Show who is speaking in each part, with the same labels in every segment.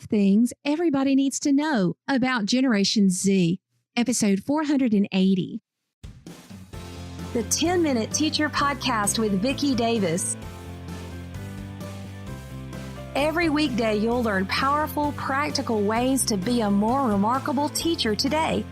Speaker 1: 5 things everybody needs to know about Generation Z, episode 480.
Speaker 2: The 10-Minute Teacher Podcast with Vicki Davis. Every weekday, you'll learn powerful, practical ways to be a more remarkable teacher today.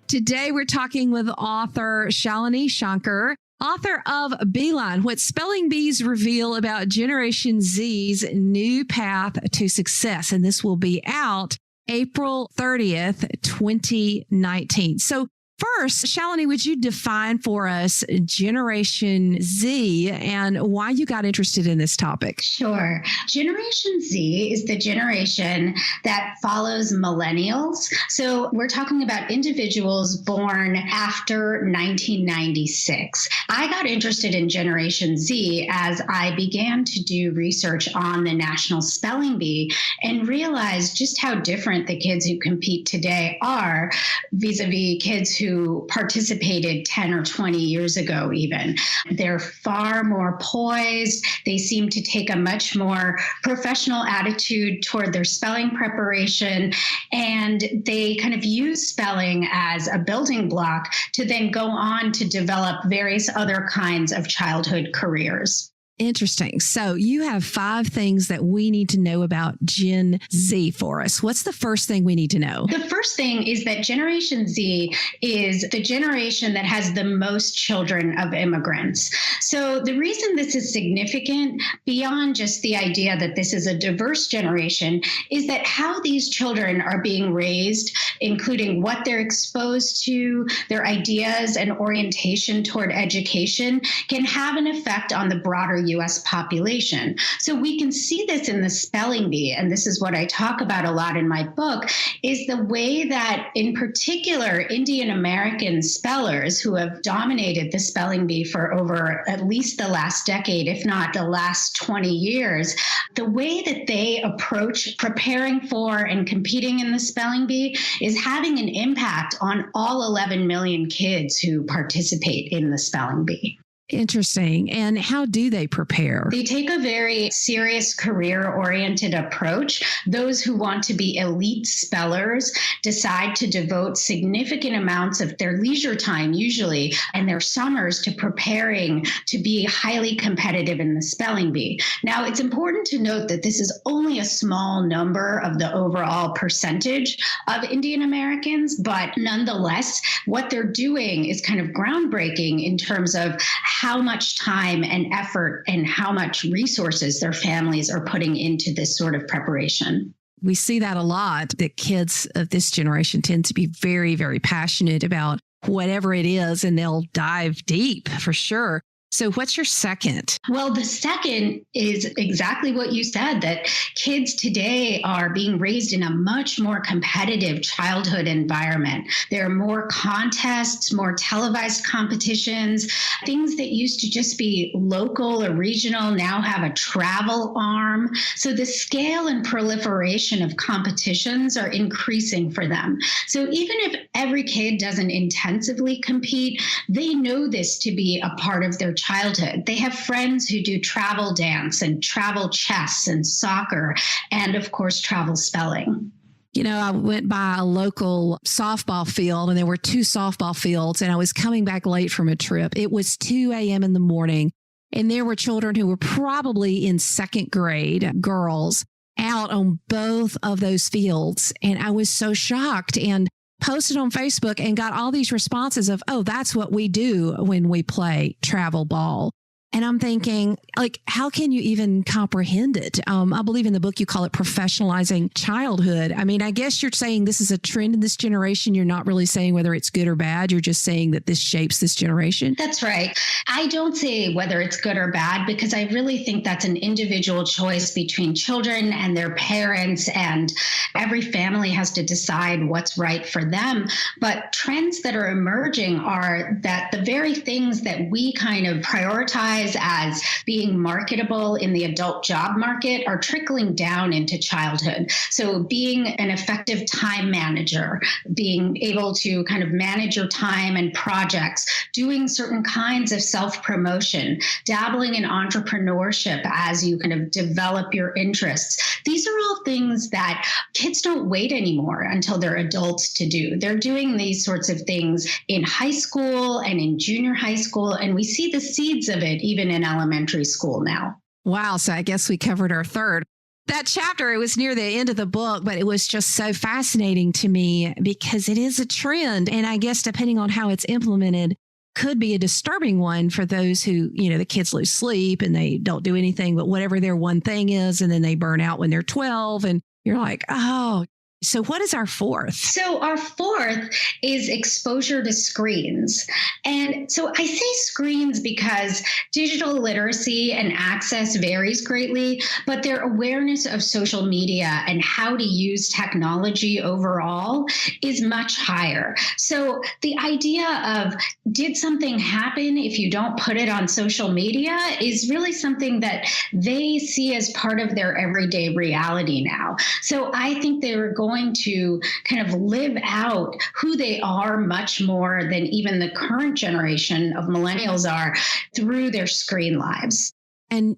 Speaker 1: Today, we're talking with author Shalini Shankar, author of Beeline, What Spelling Bees Reveal About Generation Z's New Path to Success. And this will be out April 30th, 2019. So first, Shalini, would you define for us Generation Z and why you got interested in this topic?
Speaker 3: Sure. Generation Z is the generation that follows millennials. So we're talking about individuals born after 1996. I got interested in Generation Z as I began to do research on the National Spelling Bee and realized just how different the kids who compete today are vis-a-vis kids who participated 10 or 20 years ago even. They're far more poised. They seem to take a much more professional attitude toward their spelling preparation, and they kind of use spelling as a building block to then go on to develop various other kinds of childhood careers.
Speaker 1: Interesting. So you have 5 things that we need to know about Gen Z for us. What's the first thing we need to know?
Speaker 3: The first thing is that Generation Z is the generation that has the most children of immigrants. So the reason this is significant, beyond just the idea that this is a diverse generation, is that how these children are being raised, including what they're exposed to, their ideas and orientation toward education, can have an effect on the broader U.S. population. So we can see this in the spelling bee, and this is what I talk about a lot in my book, is the way that, in particular, Indian American spellers who have dominated the spelling bee for over at least the last decade, if not the last 20 years, the way that they approach preparing for and competing in the spelling bee is having an impact on all 11 million kids who participate in the spelling bee.
Speaker 1: Interesting. And how do they prepare?
Speaker 3: They take a very serious career-oriented approach. Those who want to be elite spellers decide to devote significant amounts of their leisure time, usually, and their summers to preparing to be highly competitive in the spelling bee. Now, it's important to note that this is only a small number of the overall percentage of Indian Americans, but nonetheless, what they're doing is kind of groundbreaking in terms of how much time and effort and how much resources their families are putting into this sort of preparation.
Speaker 1: We see that a lot, that kids of this generation tend to be very, very passionate about whatever it is, and they'll dive deep for sure. So what's your second?
Speaker 3: Well, the second is exactly what you said, that kids today are being raised in a much more competitive childhood environment. There are more contests, more televised competitions. Things that used to just be local or regional now have a travel arm. So the scale and proliferation of competitions are increasing for them. So even if every kid doesn't intensively compete, they know this to be a part of their childhood. They have friends who do travel dance and travel chess and soccer and, of course, travel spelling.
Speaker 1: You know, I went by a local softball field, and there were 2 softball fields, and I was coming back late from a trip. It was 2 a.m. in the morning, and there were children who were probably in 2nd grade, girls, out on both of those fields. And I was so shocked and posted on Facebook and got all these responses of, oh, that's what we do when we play travel ball. And I'm thinking, like, how can you even comprehend it? I believe in the book you call it professionalizing childhood. I mean, I guess you're saying this is a trend in this generation. You're not really saying whether it's good or bad. You're just saying that this shapes this generation.
Speaker 3: That's right. I don't say whether it's good or bad, because I really think that's an individual choice between children and their parents, and every family has to decide what's right for them. But trends that are emerging are that the very things that we kind of prioritize otherwise as being marketable in the adult job market are trickling down into childhood. So being an effective time manager, being able to kind of manage your time and projects, doing certain kinds of self-promotion, dabbling in entrepreneurship as you kind of develop your interests. These are all things that kids don't wait anymore until they're adults to do. They're doing these sorts of things in high school and in junior high school, and we see the seeds of it even in elementary school now.
Speaker 1: Wow. So I guess we covered our third. That chapter, it was near the end of the book, but it was just so fascinating to me because it is a trend. And I guess depending on how it's implemented, could be a disturbing one for those who, the kids lose sleep and they don't do anything but whatever their one thing is. And then they burn out when they're 12 and you're like, oh. So what is our fourth?
Speaker 3: So our fourth is exposure to screens. And so I say screens because digital literacy and access varies greatly, but their awareness of social media and how to use technology overall is much higher. So the idea of did something happen if you don't put it on social media is really something that they see as part of their everyday reality now. So I think they're going to kind of live out who they are much more than even the current generation of millennials are through their screen lives.
Speaker 1: And,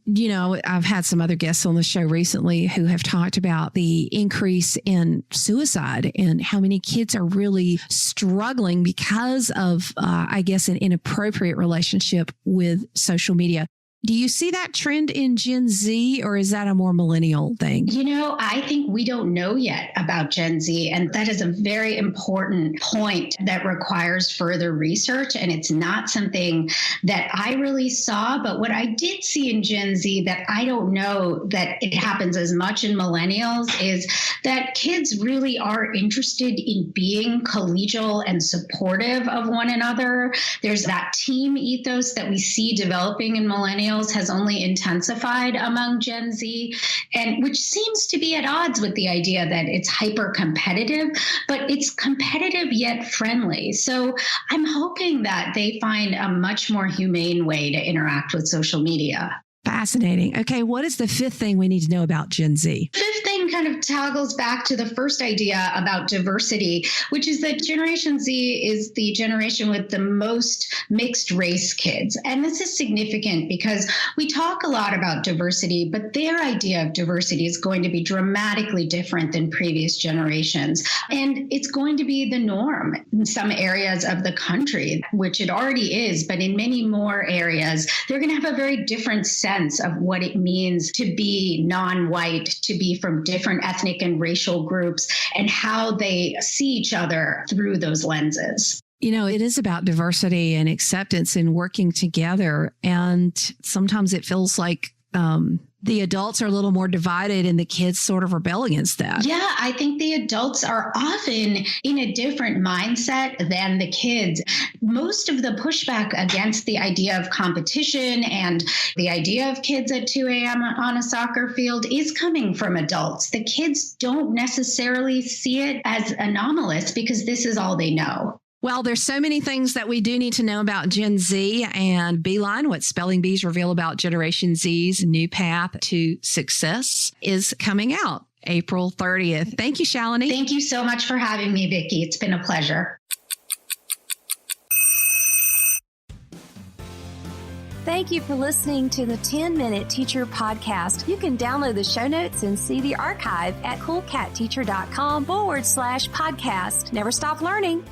Speaker 1: I've had some other guests on the show recently who have talked about the increase in suicide and how many kids are really struggling because of, I guess, an inappropriate relationship with social media. Do you see that trend in Gen Z, or is that a more millennial thing?
Speaker 3: I think we don't know yet about Gen Z, and that is a very important point that requires further research. And it's not something that I really saw, but what I did see in Gen Z that I don't know that it happens as much in millennials is that kids really are interested in being collegial and supportive of one another. There's that team ethos that we see developing in millennials has only intensified among Gen Z, and which seems to be at odds with the idea that it's hyper competitive, but it's competitive yet friendly. So I'm hoping that they find a much more humane way to interact with social media.
Speaker 1: Fascinating. Okay, what is the fifth thing we need to know about Gen Z?
Speaker 3: Fifth thing kind of toggles back to the first idea about diversity, which is that Generation Z is the generation with the most mixed race kids. And this is significant because we talk a lot about diversity, but their idea of diversity is going to be dramatically different than previous generations. And it's going to be the norm in some areas of the country, which it already is, but in many more areas, they're going to have a very different sense of what it means to be non-white, to be from different ethnic and racial groups, and how they see each other through those lenses.
Speaker 1: It is about diversity and acceptance and working together. And sometimes it feels like the adults are a little more divided and the kids sort of rebel against that.
Speaker 3: Yeah, I think the adults are often in a different mindset than the kids. Most of the pushback against the idea of competition and the idea of kids at 2 a.m. on a soccer field is coming from adults. The kids don't necessarily see it as anomalous because this is all they know.
Speaker 1: Well, there's so many things that we do need to know about Gen Z, and Beeline, what spelling bees reveal about Generation Z's new path to success, is coming out April 30th. Thank you, Shalini.
Speaker 3: Thank you so much for having me, Vicki. It's been a pleasure.
Speaker 2: Thank you for listening to the 10-Minute Teacher Podcast. You can download the show notes and see the archive at coolcatteacher.com/podcast. Never stop learning.